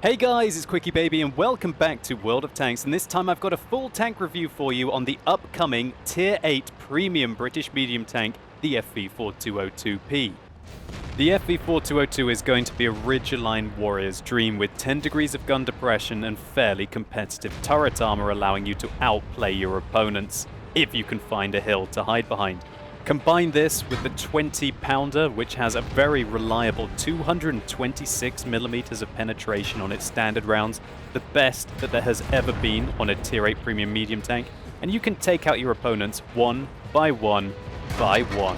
Hey guys, it's QuickyBaby and welcome back to World of Tanks, and this time I've got a full tank review for you on the upcoming Tier 8 Premium British Medium Tank, the FV4202P. The FV4202 is going to be a ridge-aligned warrior's dream with 10 degrees of gun depression and fairly competitive turret armor, allowing you to outplay your opponents, if you can find a hill to hide behind. Combine this with the 20-pounder, which has a very reliable 226mm of penetration on its standard rounds, the best that there has ever been on a Tier 8 premium medium tank, and you can take out your opponents one by one by one.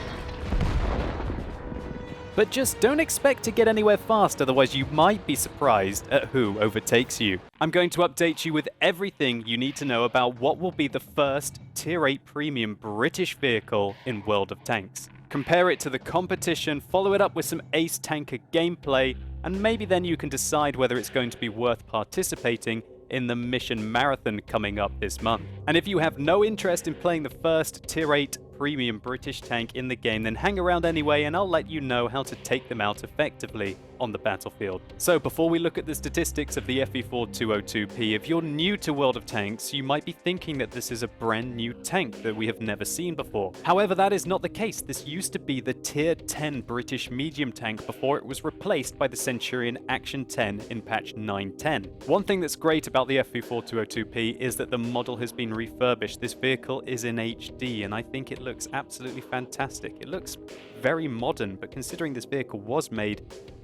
But just don't expect to get anywhere fast, otherwise you might be surprised at who overtakes you. I'm going to update you with everything you need to know about what will be the first Tier 8 Premium British vehicle in World of Tanks. Compare it to the competition, follow it up with some ace tanker gameplay, and maybe then you can decide whether it's going to be worth participating in the mission marathon coming up this month. And if you have no interest in playing the first Tier 8 Premium British tank in the game, then hang around anyway and I'll let you know how to take them out effectively on the battlefield. So before we look at the statistics of the FV4202P, if you're new to World of Tanks, you might be thinking that this is a brand new tank that we have never seen before. However, that is not the case. This used to be the Tier 10 British medium tank before it was replaced by the Centurion Action 10 in patch 9.10. One thing that's great about the FV4202P is that the model has been refurbished. This vehicle is in HD and I think it looks absolutely fantastic. It looks very modern, but considering this vehicle was made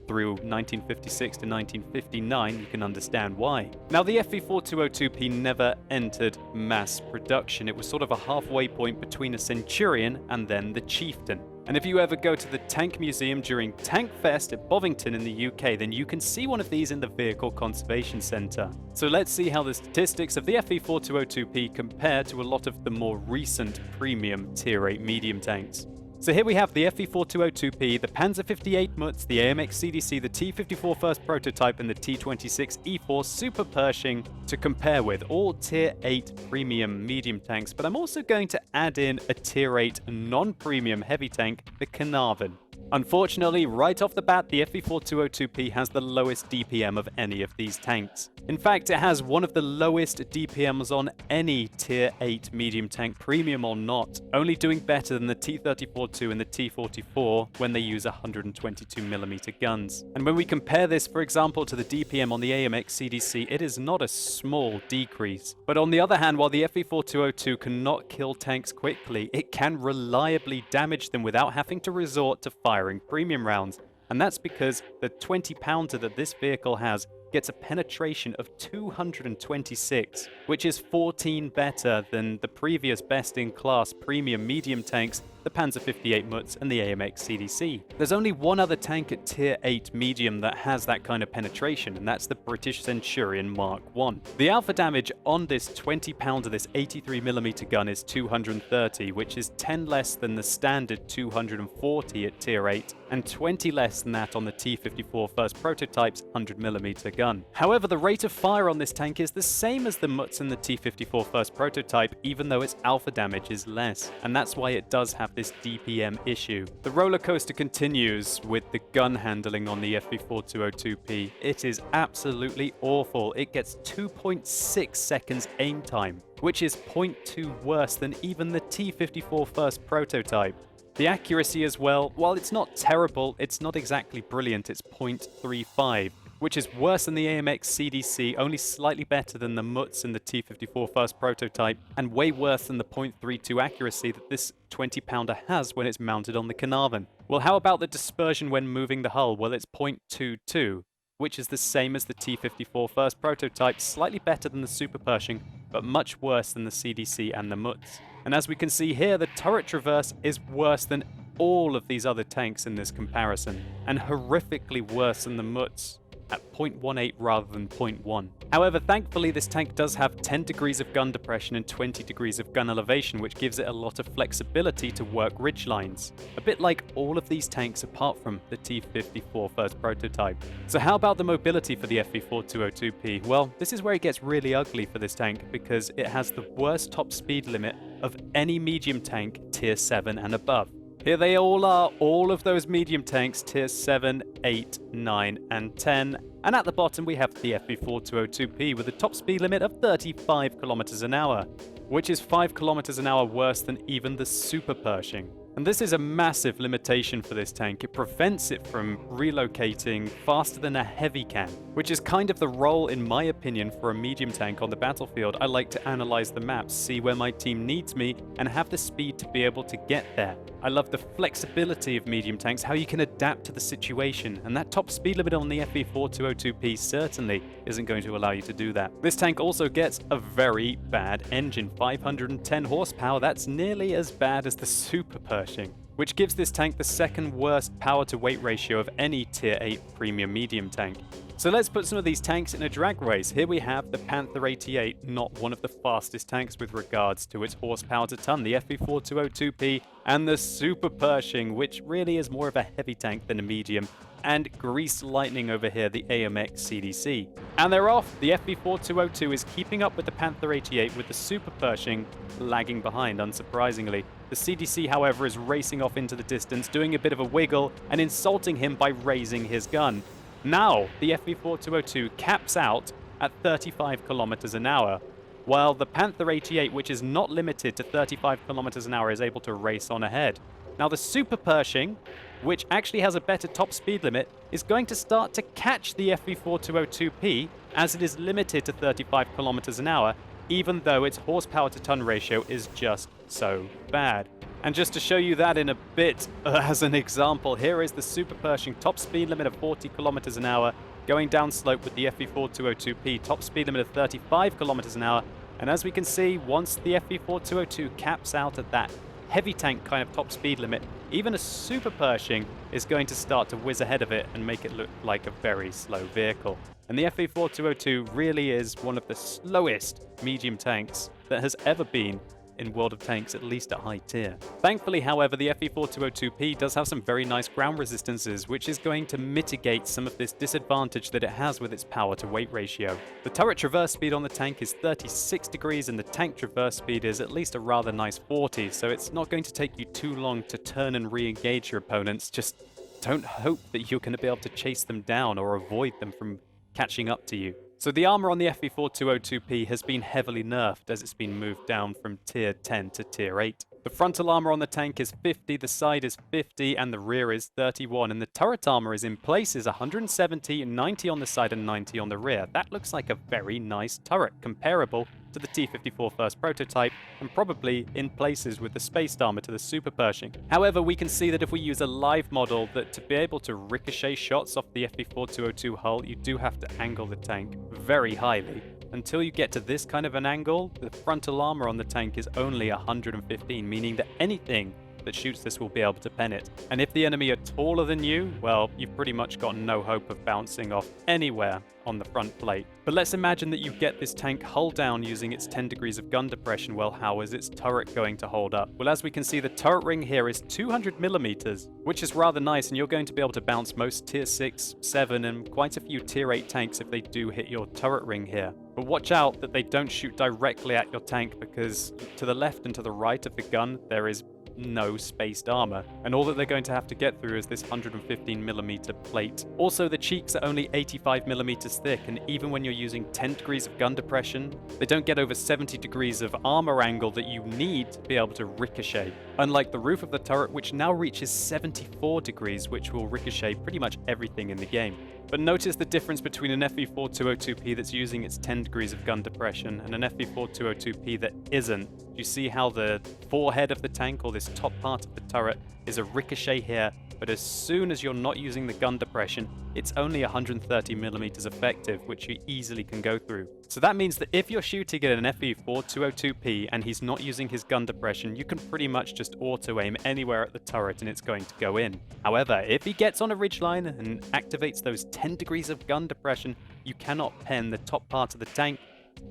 through 1956 to 1959, you can understand why. Now, the FV4202P never entered mass production. It was sort of a halfway point between a Centurion and then the Chieftain. And if you ever go to the Tank Museum during Tank Fest at Bovington in the UK, then you can see one of these in the Vehicle Conservation Centre. So let's see how the statistics of the FV4202P compare to a lot of the more recent premium Tier 8 medium tanks. So here we have the FV4202P, the Panzer 58 Mutz, the AMX CDC, the T54 first prototype, and the T26 E4 Super Pershing to compare with, all Tier 8 premium medium tanks, but I'm also going to add in a Tier 8 non-premium heavy tank, the Carnarvon. Unfortunately, right off the bat, the FV4202P has the lowest DPM of any of these tanks. In fact, it has one of the lowest DPMs on any Tier 8 medium tank, premium or not, only doing better than the T34-2 and the T44 when they use 122mm guns. And when we compare this, for example, to the DPM on the AMX CDC, it is not a small decrease. But on the other hand, while the FV4202 cannot kill tanks quickly, it can reliably damage them without having to resort to firing premium rounds, and that's because the 20-pounder that this vehicle has gets a penetration of 226, which is 14 better than the previous best-in-class premium medium tanks, the Panzer 58 Mutz and the AMX CDC. There's only one other tank at Tier 8 medium that has that kind of penetration, and that's the British Centurion Mark I. The alpha damage on this 20-pounder, this 83mm gun, is 230, which is 10 less than the standard 240 at Tier 8, and 20 less than that on the T54 first prototype's 100mm gun. However, the rate of fire on this tank is the same as the Mutz and the T54 first prototype, even though its alpha damage is less, and that's why it does have this DPM issue. The roller coaster continues with the gun handling on the FV4202P. It is absolutely awful. It gets 2.6 seconds aim time, which is 0.2 worse than even the T54 first prototype. The accuracy as well, while it's not terrible, it's not exactly brilliant. It's 0.35. Which is worse than the AMX CDC, only slightly better than the Mutz and the T54 first prototype, and way worse than the 0.32 accuracy that this 20-pounder has when it's mounted on the Carnarvon. Well, how about the dispersion when moving the hull? Well, it's 0.22, which is the same as the T54 first prototype, slightly better than the Super Pershing, but much worse than the CDC and the Mutz. And as we can see here, the turret traverse is worse than all of these other tanks in this comparison, and horrifically worse than the Mutz, at 0.18 rather than 0.1. However, thankfully this tank does have 10 degrees of gun depression and 20 degrees of gun elevation, which gives it a lot of flexibility to work ridge lines. A bit like all of these tanks apart from the T54 first prototype. So how about the mobility for the FV4202P? Well, this is where it gets really ugly for this tank because it has the worst top speed limit of any medium tank Tier 7 and above. Here they all are, all of those medium tanks, tier 7, 8, 9, and 10. And at the bottom we have the FV4202P with a top speed limit of 35 kilometers an hour, which is 5 kilometers an hour worse than even the Super Pershing. And this is a massive limitation for this tank. It prevents it from relocating faster than a heavy can, which is kind of the role, in my opinion, for a medium tank on the battlefield. I like to analyze the maps, see where my team needs me, and have the speed to be able to get there. I love the flexibility of medium tanks, how you can adapt to the situation, and that top speed limit on the FV4202P certainly isn't going to allow you to do that. This tank also gets a very bad engine, 510 horsepower. That's nearly as bad as the Super Pershing, which gives this tank the second worst power to weight ratio of any tier 8 premium medium tank. So let's put some of these tanks in a drag race. Here we have the Panther 88, not one of the fastest tanks with regards to its horsepower to ton, the FV4202P, and the Super Pershing, which really is more of a heavy tank than a medium, and Greased Lightning over here, the AMX CDC. And they're off. The FV4202 is keeping up with the Panther 88, with the Super Pershing lagging behind, unsurprisingly. The CDC, however, is racing off into the distance, doing a bit of a wiggle, and insulting him by raising his gun. Now, the FV4202 caps out at 35 kilometers an hour, while the Panther 88, which is not limited to 35 kilometers an hour, is able to race on ahead. Now, the Super Pershing, which actually has a better top speed limit, is going to start to catch the FV4202P, as it is limited to 35 kilometers an hour, even though its horsepower to ton ratio is just so bad. And just to show you that in a bit, as an example, here is the Super Pershing top speed limit of 40 kilometers an hour, going down slope with the FV4202P top speed limit of 35 kilometers an hour. And as we can see, once the FV4202 caps out at that heavy tank kind of top speed limit, even a Super Pershing is going to start to whiz ahead of it and make it look like a very slow vehicle. And the FV4202 really is one of the slowest medium tanks that has ever been in World of Tanks, at least at high tier. Thankfully, however, the FV4202P does have some very nice ground resistances, which is going to mitigate some of this disadvantage that it has with its power to weight ratio. The turret traverse speed on the tank is 36 degrees, and the tank traverse speed is at least a rather nice 40, so it's not going to take you too long to turn and re-engage your opponents. Just don't hope that you're going to be able to chase them down or avoid them from catching up to you. So the armor on the FV4202P has been heavily nerfed as it's been moved down from tier 10 to tier 8. The frontal armor on the tank is 50, the side is 50, and the rear is 31, and the turret armor is in places 170, 90 on the side and 90 on the rear. That looks like a very nice turret, comparable to the T-54 first prototype, and probably in places with the spaced armor to the Super Pershing. However, we can see that if we use a live model, that to be able to ricochet shots off the FV4202 hull, you do have to angle the tank very highly. Until you get to this kind of an angle, the frontal armor on the tank is only 115, meaning that anything that shoots this will be able to pen it. And if the enemy are taller than you, well, you've pretty much got no hope of bouncing off anywhere on the front plate. But let's imagine that you get this tank hull down using its 10 degrees of gun depression. Well, how is its turret going to hold up? Well, as we can see, the turret ring here is 200 millimeters, which is rather nice, and you're going to be able to bounce most tier 6, 7, and quite a few tier 8 tanks if they do hit your turret ring here. But watch out that they don't shoot directly at your tank, because to the left and to the right of the gun, there is no spaced armor, and all that they're going to have to get through is this 115mm plate. Also, the cheeks are only 85mm thick, and even when you're using 10 degrees of gun depression, they don't get over 70 degrees of armor angle that you need to be able to ricochet. Unlike the roof of the turret, which now reaches 74 degrees, which will ricochet pretty much everything in the game. But notice the difference between an FV4202P that's using its 10 degrees of gun depression and an FV4202P that isn't. You see how the forehead of the tank, or this top part of the turret, is a ricochet here, but as soon as you're not using the gun depression, it's only 130mm effective, which you easily can go through. So that means that if you're shooting at an FV4202P and he's not using his gun depression, you can pretty much just auto-aim anywhere at the turret and it's going to go in. However, if he gets on a ridgeline and activates those 10 degrees of gun depression, you cannot pen the top part of the tank,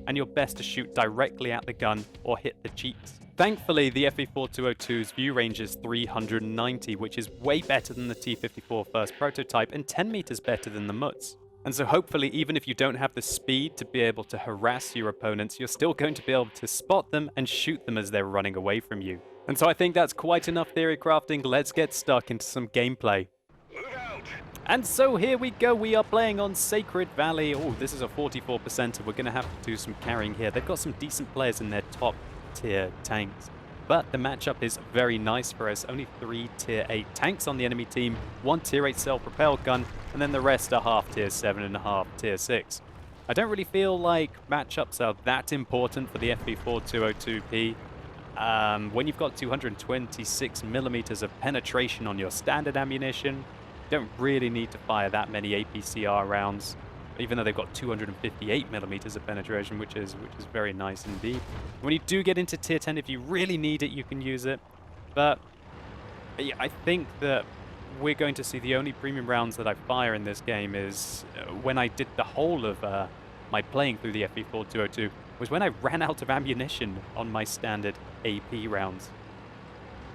and you're best to shoot directly at the gun or hit the cheeks. Thankfully, the FV4202's view range is 390, which is way better than the T-54 first prototype and 10 meters better than the Mutz. And so hopefully, even if you don't have the speed to be able to harass your opponents, you're still going to be able to spot them and shoot them as they're running away from you. And so I think that's quite enough theory crafting. Let's get stuck into some gameplay. And so here we go. We are playing on Sacred Valley. Oh, this is a 44%. We're going to have to do some carrying here. They've got some decent players in their top tier tanks. But the matchup is very nice for us. Only 3 tier 8 tanks on the enemy team, 1 tier 8 self-propelled gun, and then the rest are half tier 7 and a half tier 6. I don't really feel like matchups are that important for the FV4202P. When you've got 226 millimeters of penetration on your standard ammunition, you don't really need to fire that many APCR rounds, even though they've got 258 millimeters of penetration, which is very nice indeed. When you do get into tier 10, if you really need it, you can use it. But yeah, I think that we're going to see the only premium rounds that I fire in this game is when I did the whole of my playing through the FV4202, was when I ran out of ammunition on my standard AP rounds.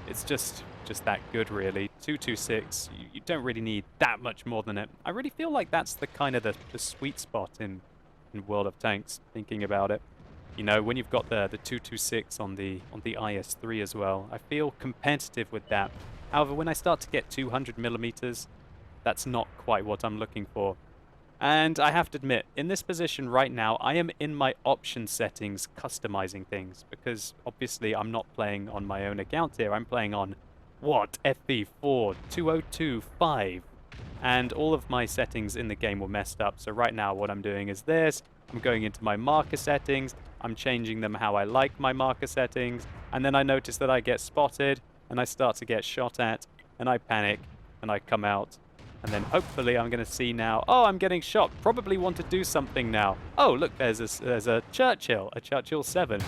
It's just that good, really. 226, you don't really need that much more than it. I really feel like that's the kind of the sweet spot in World of Tanks, thinking about it. You know, when you've got the 226 on the IS-3 as well, I feel competitive with that. However, when I start to get 200 millimeters, that's not quite what I'm looking for. And I have to admit, in this position right now, I am in my option settings customizing things, because obviously I'm not playing on my own account here. I'm playing on FV4202 and all of my settings in the game were messed up. So right now what I'm doing is this. I'm going into my marker settings. I'm changing them how I like my marker settings. And then I notice that I get spotted and I start to get shot at and I panic and I come out. And then hopefully I'm going to see now, oh, I'm getting shot. Probably want to do something now. Oh, look, there's a Churchill 7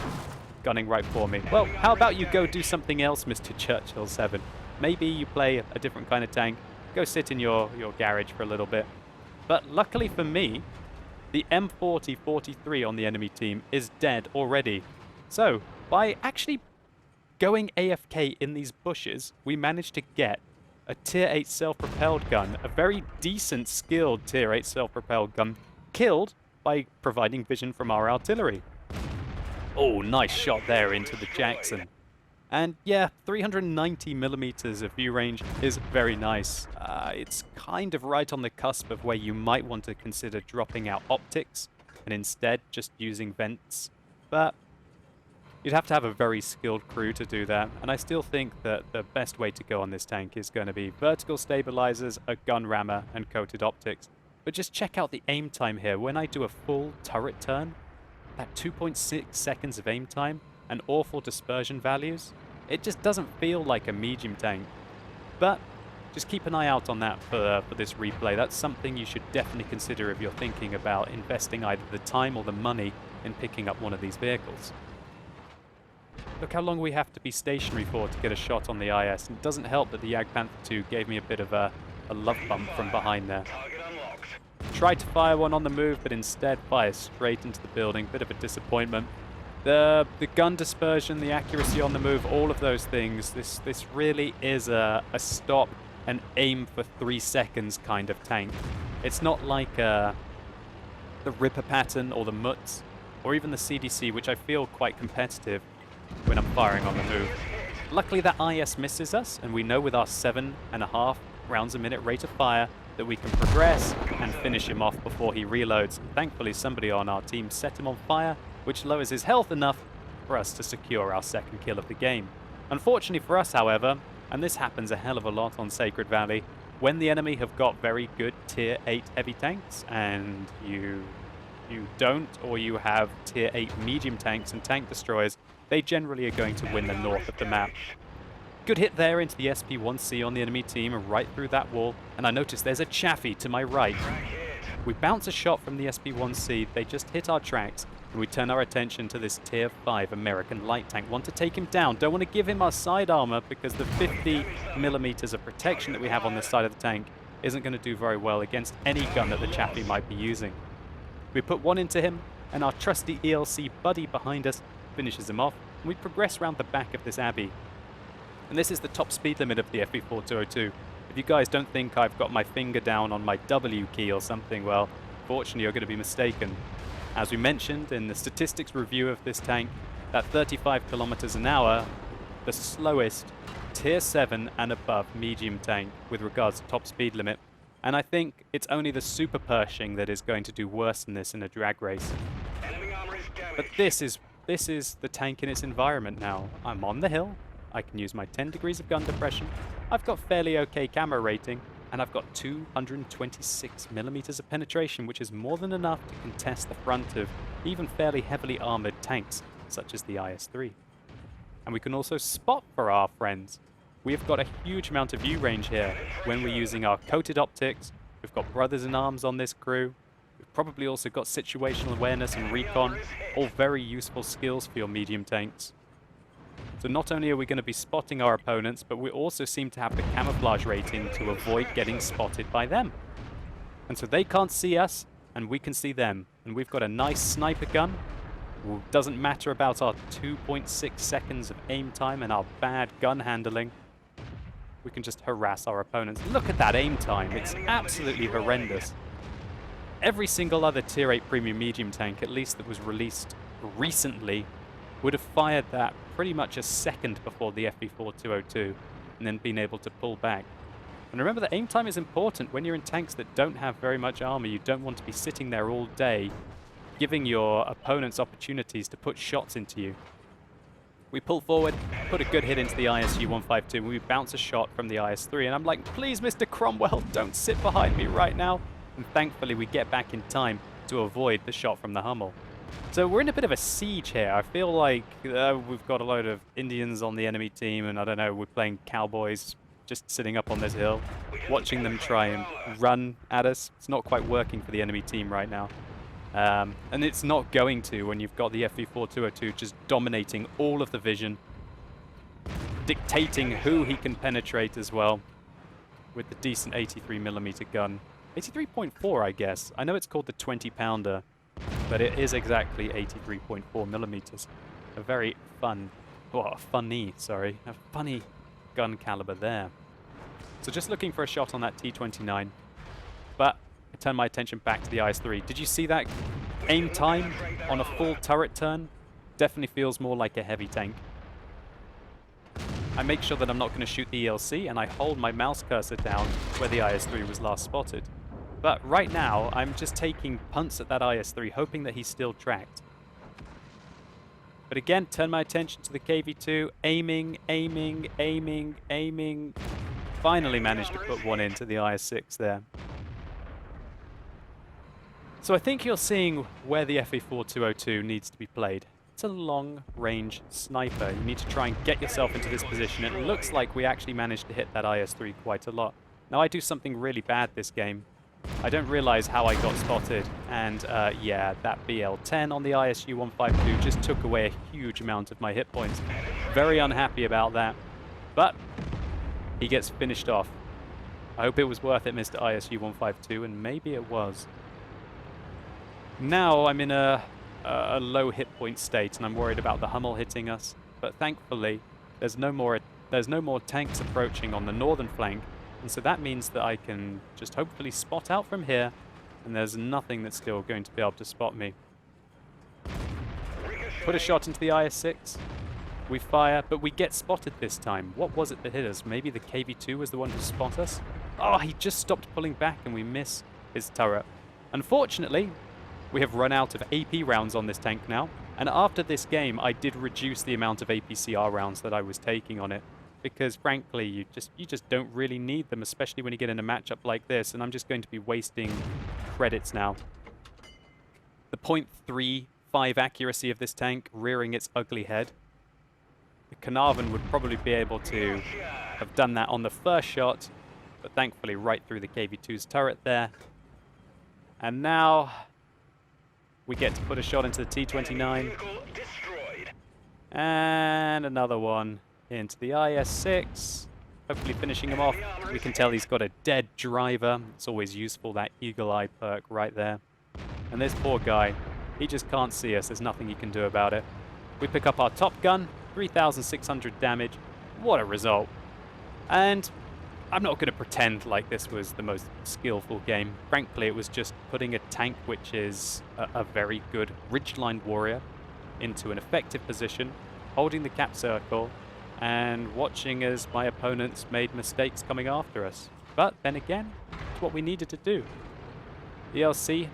gunning right for me. Well, how about you go do something else, Mr. Churchill 7? Maybe you play a different kind of tank. Go sit in your garage for a little bit. But luckily for me, the M4043 on the enemy team is dead already. So by actually going AFK in these bushes, we managed to get a tier 8 self-propelled gun, a very decent skilled tier 8 self-propelled gun, killed by providing vision from our artillery. Oh, nice shot there into the Jackson. And yeah, 390 millimeters of view range is very nice. It's kind of right on the cusp of where you might want to consider dropping out optics and instead just using vents. But you'd have to have a very skilled crew to do that, and I still think that the best way to go on this tank is going to be vertical stabilizers, a gun rammer, and coated optics. But just check out the aim time here. When I do a full turret turn, that 2.6 seconds of aim time and awful dispersion values, it just doesn't feel like a medium tank. But just keep an eye out on that for this replay. That's something you should definitely consider if you're thinking about investing either the time or the money in picking up one of these vehicles. Look how long we have to be stationary for to get a shot on the IS. And it doesn't help that the Jagdpanther 2 gave me a bit of a love bump from behind there. Tried to fire one on the move, but instead fire straight into the building. Bit of a disappointment. The gun dispersion, the accuracy on the move, all of those things. This really is a stop and aim for 3 seconds kind of tank. It's not like the Ripper pattern or the Mutz or even the CDC, which I feel quite competitive when I'm firing on the move. Luckily that IS misses us, and we know with our 7.5 rounds a minute rate of fire that we can progress and finish him off before he reloads. Thankfully somebody on our team set him on fire, which lowers his health enough for us to secure our second kill of the game. Unfortunately for us, however, and this happens a hell of a lot on Sacred Valley, when the enemy have got very good tier 8 heavy tanks and you don't, or you have tier 8 medium tanks and tank destroyers, they generally are going to win the north of the map. Good hit there into the SP1C on the enemy team and right through that wall, and I notice there's a Chaffee to my right. We bounce a shot from the SP1C, they just hit our tracks, and we turn our attention to this tier 5 American light tank. Want to take him down, don't want to give him our side armor because the 50 millimeters of protection that we have on this side of the tank isn't going to do very well against any gun that the Chaffee might be using. We put one into him, and our trusty ELC buddy behind us finishes him off, and we progress around the back of this abbey. And this is the top speed limit of the FV4202. If you guys don't think I've got my finger down on my W key or something, well, fortunately you're going to be mistaken. As we mentioned in the statistics review of this tank, that 35 kilometers an hour the slowest tier 7 and above medium tank with regards to top speed limit. And I think it's only the Super Pershing that is going to do worse than this in a drag race. But this is the tank in its environment now. I'm on the hill. I can use my 10 degrees of gun depression. I've got fairly okay camera rating. And I've got 226 millimeters of penetration, which is more than enough to contest the front of even fairly heavily armored tanks, such as the IS-3. And we can also spot for our friends. We have got a huge amount of view range here when we're using our coated optics. We've got brothers in arms on this crew. We've probably also got situational awareness and recon, all very useful skills for your medium tanks. So not only are we going to be spotting our opponents, but we also seem to have the camouflage rating to avoid getting spotted by them. And so they can't see us, and we can see them. And we've got a nice sniper gun. It doesn't matter about our 2.6 seconds of aim time and our bad gun handling. We can just harass our opponents. Look at that aim time. It's absolutely horrendous. Every single other tier 8 premium medium tank, at least that was released recently, would have fired that pretty much a second before the FV4202 and then been able to pull back. And remember that aim time is important when you're in tanks that don't have very much armor. You don't want to be sitting there all day giving your opponents opportunities to put shots into you. We pull forward, put a good hit into the ISU-152, and we bounce a shot from the IS-3, and I'm like, please, Mr. Cromwell, don't sit behind me right now. And thankfully, we get back in time to avoid the shot from the Hummel. So we're in a bit of a siege here. I feel like we've got a load of Indians on the enemy team, and I don't know, we're playing cowboys just sitting up on this hill, watching them try and run at us. It's not quite working for the enemy team right now. And it's not going to when you've got the FV4202 just dominating all of the vision, dictating who he can penetrate as well with the decent 83mm gun. 83.4, I guess. I know it's called the 20-pounder, but it is exactly 83.4mm. A very funny gun caliber there. So just looking for a shot on that T29, but I turn my attention back to the IS-3. Did you see that aim time on a full turret turn? Definitely feels more like a heavy tank. I make sure that I'm not going to shoot the ELC, and I hold my mouse cursor down where the IS-3 was last spotted. But right now, I'm just taking punts at that IS-3, hoping that he's still tracked. But again, turn my attention to the KV-2, aiming. Finally managed to put one into the IS-6 there. So I think you're seeing where the FV4202 needs to be played. It's a long-range sniper. You need to try and get yourself into this position. It looks like we actually managed to hit that IS-3 quite a lot. Now, I do something really bad this game. I don't realize how I got spotted, and yeah, that BL-10 on the ISU-152 just took away a huge amount of my hit points. Very unhappy about that, but he gets finished off. I hope it was worth it, Mr. ISU-152, and maybe it was. Now I'm in a low hit point state, and I'm worried about the Hummel hitting us, but thankfully there's no more tanks approaching on the northern flank. And so that means that I can just hopefully spot out from here, and there's nothing that's still going to be able to spot me. Put a shot into the IS-6. We fire, but we get spotted this time. What was it that hit us? Maybe the KV-2 was the one to spot us? Oh, he just stopped pulling back, and we miss his turret. Unfortunately, we have run out of AP rounds on this tank now, and after this game, I did reduce the amount of APCR rounds that I was taking on it. Because frankly, you just don't really need them, especially when you get in a matchup like this, and I'm just going to be wasting credits now. The .35 accuracy of this tank rearing its ugly head. The Carnarvon would probably be able to have done that on the first shot, but thankfully right through the KV-2's turret there. And now we get to put a shot into the T29. And another one into the IS-6, hopefully finishing him off. We can tell he's got a dead driver. It's always useful, that eagle eye perk right there. And this poor guy, he just can't see us. There's nothing he can do about it. We pick up our top gun, 3,600 damage. What a result. And I'm not going to pretend like this was the most skillful game. Frankly, it was just putting a tank which is a very good ridgeline warrior into an effective position, holding the cap circle, and watching as my opponents made mistakes coming after us. But then again, it's what we needed to do. DLC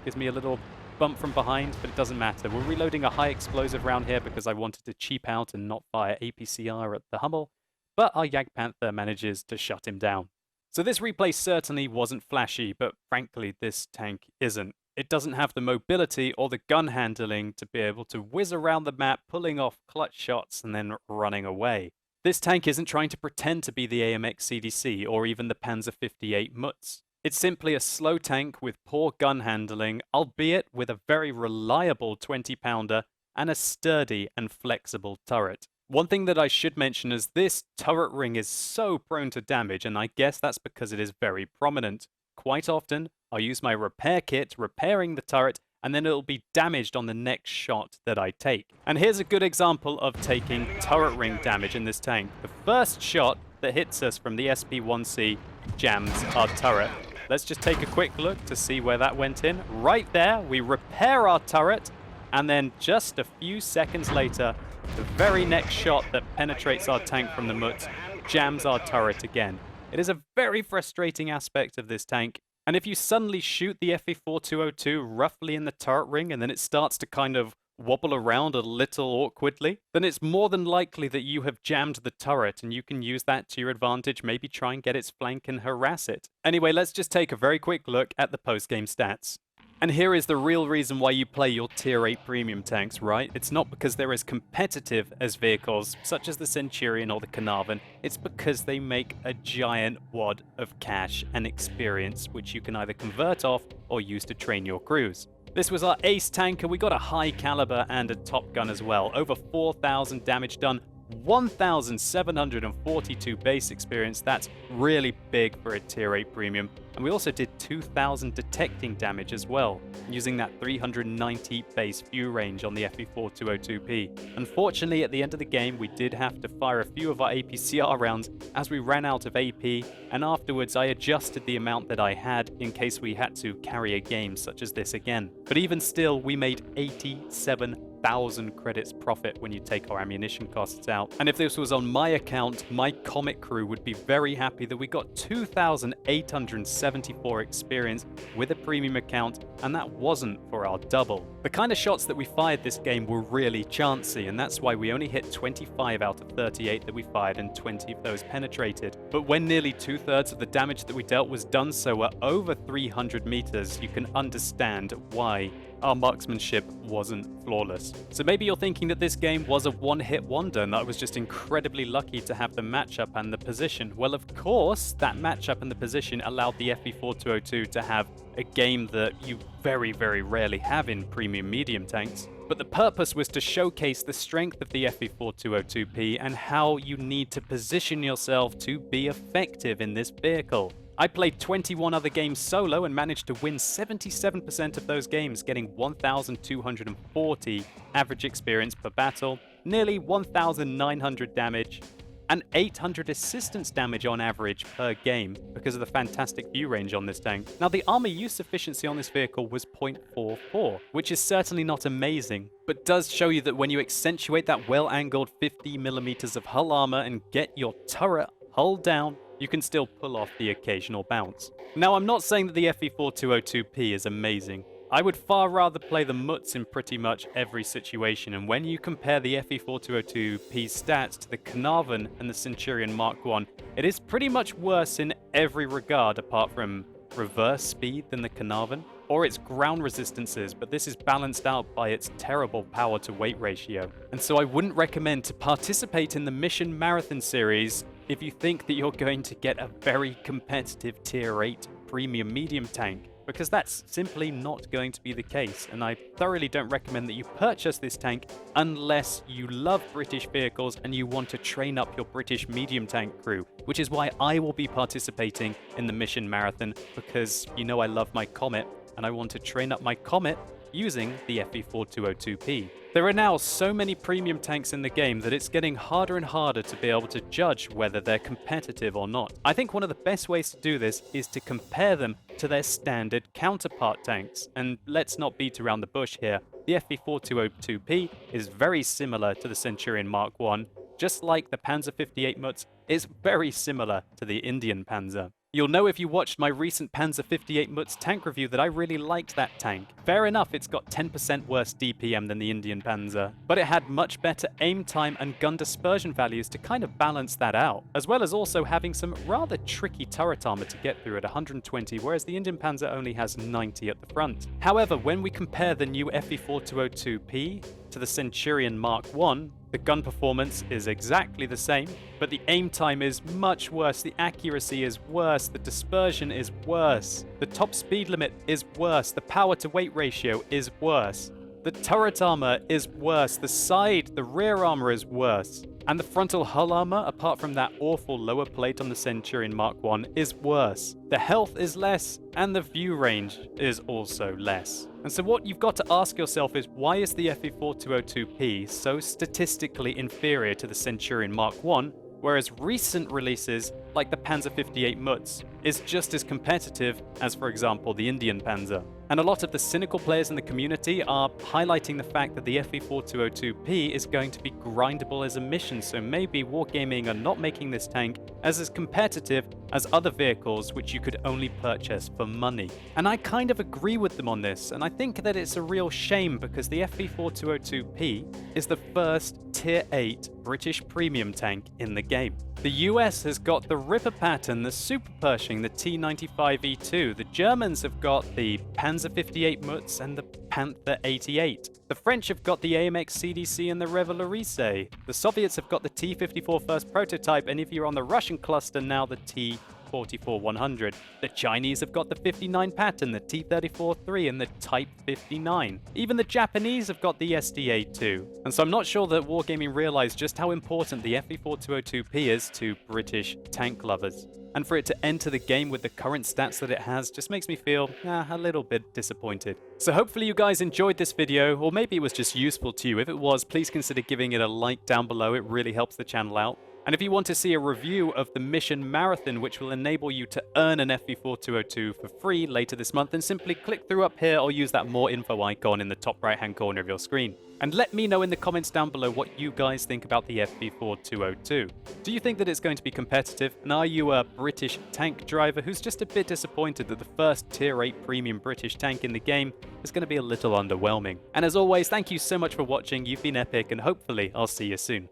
gives me a little bump from behind, but it doesn't matter. We're reloading a high explosive round here because I wanted to cheap out and not fire APCR at the Hummel, but our Jagdpanther manages to shut him down. So this replay certainly wasn't flashy, but frankly this tank isn't. It doesn't have the mobility or the gun handling to be able to whiz around the map, pulling off clutch shots and then running away. This tank isn't trying to pretend to be the AMX CDC or even the Panzer 58 Mutz. It's simply a slow tank with poor gun handling, albeit with a very reliable 20-pounder and a sturdy and flexible turret. One thing that I should mention is this turret ring is so prone to damage, and I guess that's because it is very prominent. Quite often, I'll use my repair kit repairing the turret, and then it'll be damaged on the next shot that I take. And here's a good example of taking turret ring damage in this tank. The first shot that hits us from the SP1C jams our turret. Let's just take a quick look to see where that went in. Right there, we repair our turret, and then just a few seconds later, the very next shot that penetrates our tank from the Mutz jams our turret again. It is a very frustrating aspect of this tank, and if you suddenly shoot the FV4202 roughly in the turret ring and then it starts to kind of wobble around a little awkwardly, then it's more than likely that you have jammed the turret and you can use that to your advantage, maybe try and get its flank and harass it. Anyway, let's just take a very quick look at the post-game stats. And here is the real reason why you play your tier 8 premium tanks, right? It's not because they're as competitive as vehicles such as the Centurion or the Carnarvon. It's because they make a giant wad of cash and experience, which you can either convert off or use to train your crews. This was our ace tanker. We got a high caliber and a top gun as well. Over 4,000 damage done, 1,742 base experience. That's really big for a tier 8 premium. And we also did 2,000 detecting damage as well, using that 390 base view range on the FV4202P. Unfortunately, at the end of the game, we did have to fire a few of our APCR rounds as we ran out of AP, and afterwards I adjusted the amount that I had in case we had to carry a game such as this again. But even still, we made 87,000 credits profit when you take our ammunition costs out. And if this was on my account, my Comet crew would be very happy that we got 2,874 experience with a premium account, and that wasn't for our double. The kind of shots that we fired this game were really chancy, and that's why we only hit 25 out of 38 that we fired and 20 of those penetrated. But when nearly 2/3 of the damage that we dealt was done so at over 300 meters, you can understand why our marksmanship wasn't flawless. So maybe you're thinking that this game was a one-hit wonder and that I was just incredibly lucky to have the matchup and the position. Well, of course, that matchup and the position allowed the FV4202 to have a game that you very, very rarely have in premium medium tanks. But the purpose was to showcase the strength of the FV4202P and how you need to position yourself to be effective in this vehicle. I played 21 other games solo and managed to win 77% of those games, getting 1,240 average experience per battle, nearly 1,900 damage, and 800 assistance damage on average per game because of the fantastic view range on this tank. Now, the armor use efficiency on this vehicle was 0.44, which is certainly not amazing, but does show you that when you accentuate that well-angled 50mm of hull armor and get your turret hull down, you can still pull off the occasional bounce. Now, I'm not saying that the FV4202P is amazing. I would far rather play the Mutz in pretty much every situation, and when you compare the FV4202P stats to the Carnarvon and the Centurion Mark I, it is pretty much worse in every regard apart from reverse speed than the Carnarvon, or its ground resistances, but this is balanced out by its terrible power to weight ratio. And so I wouldn't recommend to participate in the Mission Marathon series if you think that you're going to get a very competitive tier 8 premium medium tank, because that's simply not going to be the case, and I thoroughly don't recommend that you purchase this tank unless you love British vehicles and you want to train up your British medium tank crew, which is why I will be participating in the Mission Marathon, because you know I love my Comet and I want to train up my Comet using the FV4202P. There are now so many premium tanks in the game that it's getting harder and harder to be able to judge whether they're competitive or not. I think one of the best ways to do this is to compare them to their standard counterpart tanks. And let's not beat around the bush here. The FV4202P is very similar to the Centurion Mark I, just like the Panzer 58 Mutz, is very similar to the Indian Panzer. You'll know if you watched my recent Panzer 58 Mutz tank review that I really liked that tank. Fair enough, it's got 10% worse DPM than the Indian Panzer, but it had much better aim time and gun dispersion values to kind of balance that out, as well as also having some rather tricky turret armor to get through at 120, whereas the Indian Panzer only has 90 at the front. However, when we compare the new FV4202P to the Centurion Mark I, the gun performance is exactly the same, but the aim time is much worse, the accuracy is worse, the dispersion is worse, the top speed limit is worse, the power to weight ratio is worse, the turret armor is worse, the rear armor is worse, and the frontal hull armor, apart from that awful lower plate on the Centurion Mark I, is worse. The health is less, and the view range is also less. And so what you've got to ask yourself is, why is the FV4202P so statistically inferior to the Centurion Mark I, whereas recent releases, like the Panzer 58 Mutz, is just as competitive as, for example, the Indian Panzer? And a lot of the cynical players in the community are highlighting the fact that the FV4202P is going to be grindable as a mission, so maybe Wargaming are not making this tank as competitive as other vehicles which you could only purchase for money. And I kind of agree with them on this, and I think that it's a real shame because the FV4202P is the first Tier 8 British premium tank in the game. The US has got the Ripper pattern, the Super Pershing, the T95E2. The Germans have got the Panzer 58 Mutz and the Panther 88. The French have got the AMX CDC and the Revolurise. The Soviets have got the T54 first prototype, and if you're on the Russian cluster now, the T44-100. The Chinese have got the 59 pattern, the T34-3 and the Type 59. Even the Japanese have got the SDA-2. And so I'm not sure that Wargaming realized just how important the FV4202P is to British tank lovers. And for it to enter the game with the current stats that it has just makes me feel a little bit disappointed. So hopefully you guys enjoyed this video, or maybe it was just useful to you. If it was, please consider giving it a like down below. It really helps the channel out. And if you want to see a review of the Mission Marathon, which will enable you to earn an FV4202 for free later this month, then simply click through up here or use that more info icon in the top right hand corner of your screen. And let me know in the comments down below what you guys think about the FV4202. Do you think that it's going to be competitive? And are you a British tank driver who's just a bit disappointed that the first Tier 8 premium British tank in the game is going to be a little underwhelming? And as always, thank you so much for watching. You've been epic, and hopefully I'll see you soon.